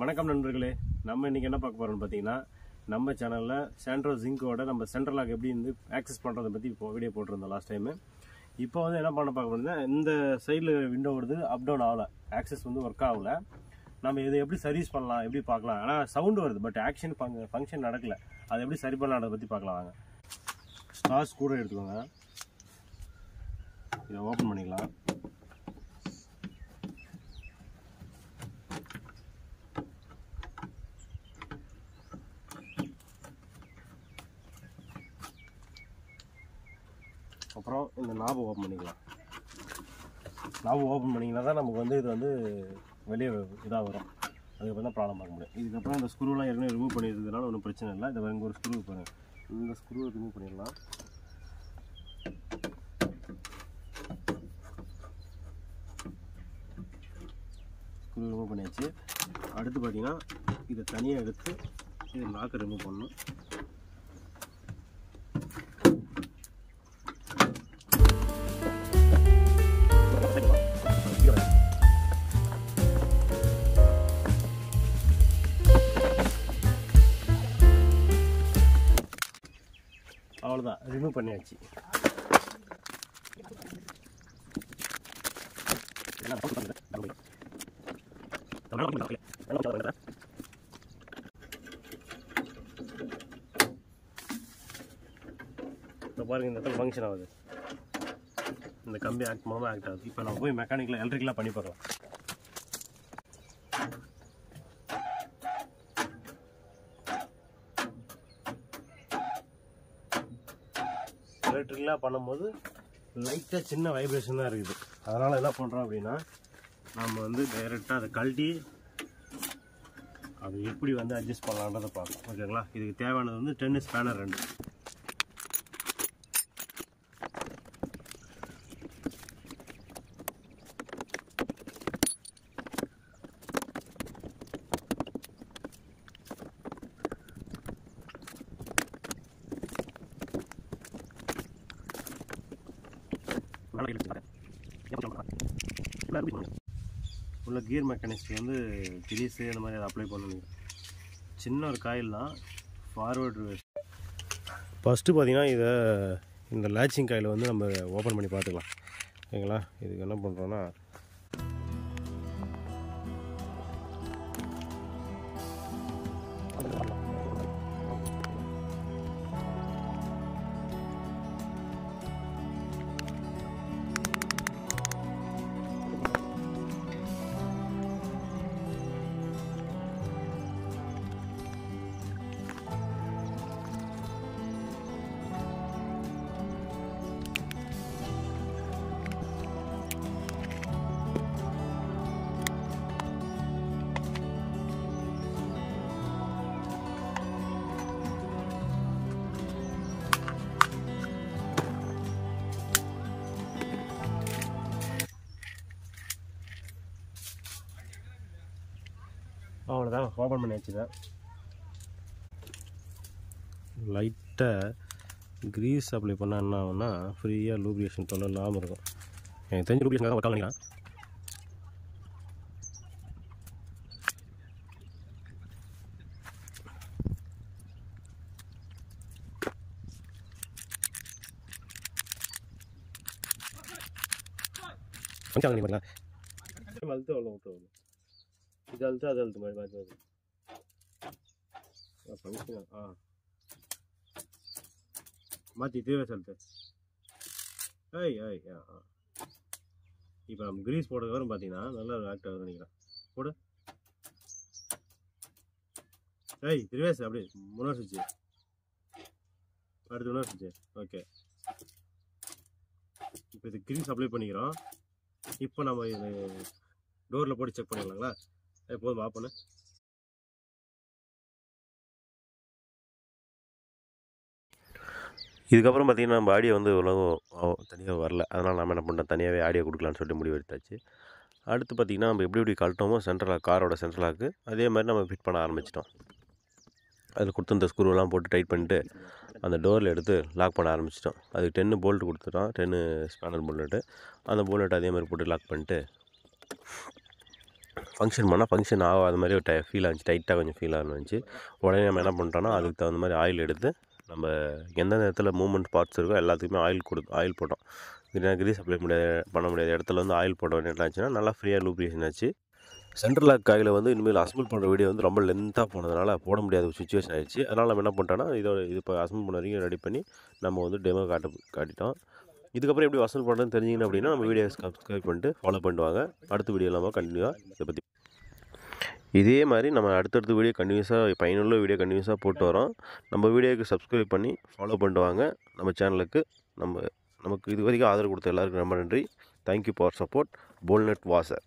வணக்கம் நண்பர்களே, நம்ம இன்றைக்கி என்ன பார்க்க போகிறோம்னு பார்த்தீங்கன்னா, நம்ம சேனலில் சாண்ட்ரோ ஜிங்கோட நம்ம சென்ட்ரல் லாக் எப்படி வந்து ஆக்சஸ் பண்ணுறதை பற்றி இப்போ வீடியோ போட்டிருந்தோம் லாஸ்ட் டைமு. இப்போ வந்து என்ன பண்ண பார்க்க போகிறோம்னா, இந்த சைடில் விண்டோ வருது, அப் டவுன் ஆகலை, ஆக்சஸ் வந்து ஒர்க் ஆகலை. நம்ம இதை எப்படி சர்வீஸ் பண்ணலாம், எப்படி பார்க்கலாம். ஆனால் சவுண்டு வருது, பட் ஆக்ஷன் ஃபங்க்ஷன் நடக்கலை. அதை எப்படி சரி பண்ணலான்றதை பற்றி பார்க்கலாம் வாங்க. ஸ்டார்ஸ் கூட எடுத்துக்கோங்க, இதை ஓப்பன் பண்ணிக்கலாம். அப்புறம் இந்த நாபை ஓப்பன் பண்ணிக்கலாம். நாபை ஓப்பன் பண்ணிங்கன்னா தான் நமக்கு வந்து இது வந்து வெளியே இதாக வரும். அதுக்கப்புறம் தான் ப்ராப்ளம் பார்க்க முடியும். இதுக்கப்புறம் இந்த ஸ்க்ரூலாம் ஏற்கனவே ரிமூவ் பண்ணியிருக்கிறதுனால ஒன்றும் பிரச்சனை இல்லை. இதை இங்கே ஒரு ஸ்க்ரூ பாருங்கள், இந்த ஸ்க்ரூவை ரிமூவ் பண்ணிடலாம். ஸ்க்ரூ ரிமூவ் பண்ணியாச்சு. அடுத்து பார்த்தீங்கன்னா இதை தனியாக எடுத்து இது லாக்கை ரிமூவ் பண்ணணும். அவ்வளோதான், ரிமூவ் பண்ணியாச்சு. இப்போ பாருங்கள், இந்த இடத்துல ஃபங்க்ஷன் ஆகுது, இந்த கம்பி ஆக்ட் மூலமாக ஆக்ட் ஆகுது. இப்போ நம்ம போய் மெக்கானிக்கலாக எலக்ட்ரிக்கலாக பண்ணி பார்க்கலாம். எலக்ட்ரிக்கலாக பண்ணும்போது லைட்டாக சின்ன வைப்ரேஷன் தான் இருக்குது. அதனால் என்ன பண்ணுறோம் அப்படின்னா, நம்ம வந்து டைரெக்டாக அதை கழட்டி அது எப்படி வந்து அட்ஜஸ்ட் பண்ணலான்றதை பார்க்கலாம். ஓகேங்களா? இதுக்கு தேவையானது வந்து டென்னிஸ் ஸ்பேனர் 2. உள்ள கியர் மெக்கானிக்ஸ் வந்து கிரீஸு அந்த மாதிரி அதை அப்ளை பண்ணணும். சின்ன ஒரு காயில் தான், ஃபார்வேர்டு ஃபஸ்ட்டு பார்த்தீங்கன்னா இதை இந்த லேச்சிங் காயில் வந்து நம்ம ஓப்பன் பண்ணி பார்த்துக்கலாம். ஓகேங்களா? இதுக்கு என்ன பண்ணுறோன்னா, அவ்வளோதான், ஓப்பன் பண்ணி வச்சுதான். லைட்டாக க்ரீஸ் அப்ளை பண்ணால் என்ன ஆகும்னா, ஃப்ரீயாக லூப்ரிகேஷன் தொல்லை இல்லாமல் இருக்கும். எனக்கு தெரிஞ்ச லூப்ரிகேஷன் ஒர்க் பண்ணிக்கலாம். ஃபங்க்ஷன் பண்ணிங்களா? அழுத்து அவ்வளோ விட்டு வரும். இது அழுத்து அது அழுத்து மாதிரி மாதிரி வருது. ஃபங்க்ஷன் மாற்றி தேவை அழுத்து. இப்போ நம்ம கிரீஸ் போடுறது வரும் பார்த்தீங்கன்னா நல்லா ஆக்ட் ஆகுது நினைக்கிறேன். போடு. திருவேஸ் அப்படியே முன்னாடி சுவிட்சு, அடுத்து முன்னாடி சுவிட்சு. ஓகே, இப்போ இது கிரீஸ் அப்ளை பண்ணிக்கிறோம். இப்போ நம்ம இது டோரில் போட்டு செக் பண்ணிடலாங்களா? எப்போதும் ஆஃப் பண்ணு. இதுக்கப்புறம் பார்த்திங்கன்னா நம்ம ஆடியோ வந்து இவ்வளோ தனியாக வரல. அதனால் நம்ம என்ன பண்ணுறோம், தனியாகவே ஆடியோ கொடுக்கலான்னு சொல்லிட்டு முடிவு எடுத்தாச்சு. அடுத்து பார்த்திங்கன்னா நம்ம எப்படி கழட்டோமோ சென்ட்ரலாக காரோட சென்ட்ரலாக்கு அதே மாதிரி நம்ம ஃபிட் பண்ண ஆரம்பிச்சிட்டோம். அதில் கொடுத்துருந்த ஸ்க்ரூவெல்லாம் போட்டு டைட் பண்ணிட்டு அந்த டோரில் எடுத்து லாக் பண்ண ஆரம்பிச்சிட்டோம். அதுக்கு 10 போல்ட்டு கொடுத்துட்டோம், 10 ஸ்பேனர் போல்ட்டு. அந்த போல்ட்டு அதே மாதிரி போட்டு லாக் பண்ணிட்டு ஃபங்க்ஷன் பண்ணால் ஃபங்க்ஷன் ஆகாத மாதிரி ஒரு ஃபீல் ஆச்சு, டைட்டாக கொஞ்சம் ஃபீல் ஆனிச்சு. உடனே நம்ம என்ன பண்ணிட்டோன்னா அதுக்கு தகுந்த மாதிரி ஆயில் எடுத்து நம்ம எந்தெந்த இடத்துல மூவ்மெண்ட் பார்ட்ஸ் இருக்கோ எல்லாத்துக்குமே ஆயில் போட்டோம். கிரீஸ் அப்ளை பண்ண முடியாத இடத்துல வந்து ஆயில் போட்ட உடனே என்ன ஆச்சுன்னா நல்லா ஃப்ரீயாக லூப்ரிகேஷன் ஆச்சு. சென்ட்ரல் லாக் காயில் வந்து இனிமேல் அசம்பிள் பண்ணுற வீடியோ வந்து ரொம்ப லென்த்தாக போனதுனால போட முடியாத ஒரு சுச்சுவேஷன் ஆயிடுச்சு. அதனால் நம்ம என்ன பண்ணிட்டோன்னா இது இப்போ அசம்பிள் பண்ண வரைக்கும் ரெடி பண்ணி நம்ம வந்து டெமோ காட்டிட்டோம். இதுக்கப்புறம் எப்படி அசம்பிள் பண்ணுறதுன்னு தெரிஞ்சிங்கன்னா அப்படின்னா நம்ம வீடியோ சப்ஸ்கிரைப் பண்ணிட்டு ஃபாலோ பண்ணிட்டு வாங்க. அடுத்த வீடியோ நம்ம கண்டினியூவாக இதை பற்றி இதே மாதிரி நம்ம அடுத்தடுத்த வீடியோ கண்டினியூஸாக பயனுள்ள வீடியோ கண்டினியூஸாக போட்டு வரோம். நம்ம வீடியோவுக்கு சப்ஸ்கிரைப் பண்ணி ஃபாலோ பண்ணிட்டு வாங்க. நம்ம சேனலுக்கு நமக்கு இது வரைக்கும் ஆதரவு கொடுத்த எல்லாருக்கும் ரொம்ப நன்றி. Thank you for support. போல்நெட் வாசர்.